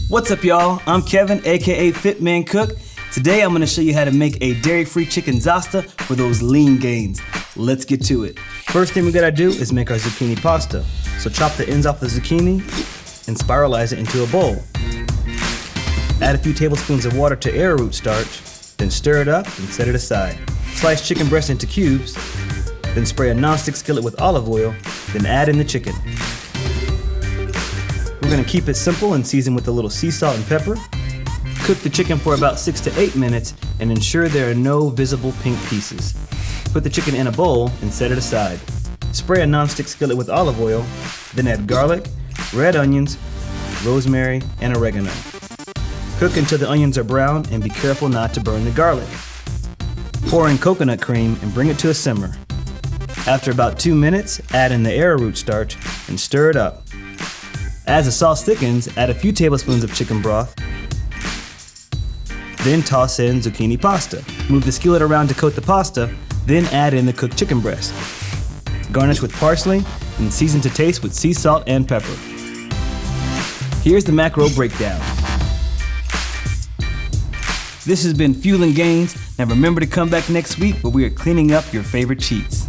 What's up, y'all? I'm Kevin, aka Fit Man Cook. Today I'm going to show you how to make a dairy-free chicken Zasta for those lean gains. Let's get to it. First thing we gotta do is make our zucchini pasta. So chop the ends off the zucchini and spiralize it into a bowl. Add a few tablespoons of water to arrowroot starch, then stir it up and set it aside. Slice chicken breast into cubes, then spray a nonstick skillet with olive oil, then add in the chicken. We're gonna keep it simple and season with a little sea salt and pepper. Cook the chicken for about 6 to 8 minutes and ensure there are no visible pink pieces. Put the chicken in a bowl and set it aside. Spray a nonstick skillet with olive oil, then add garlic, red onions, rosemary, and oregano. Cook until the onions are brown and be careful not to burn the garlic. Pour in coconut cream and bring it to a simmer. After about 2 minutes, add in the arrowroot starch and stir it up. As the sauce thickens, add a few tablespoons of chicken broth. Then toss in zucchini pasta. Move the skillet around to coat the pasta, then add in the cooked chicken breast. Garnish with parsley and season to taste with sea salt and pepper. Here's the macro breakdown. This has been Fueling Gains. Now remember to come back next week where we are cleaning up your favorite cheats.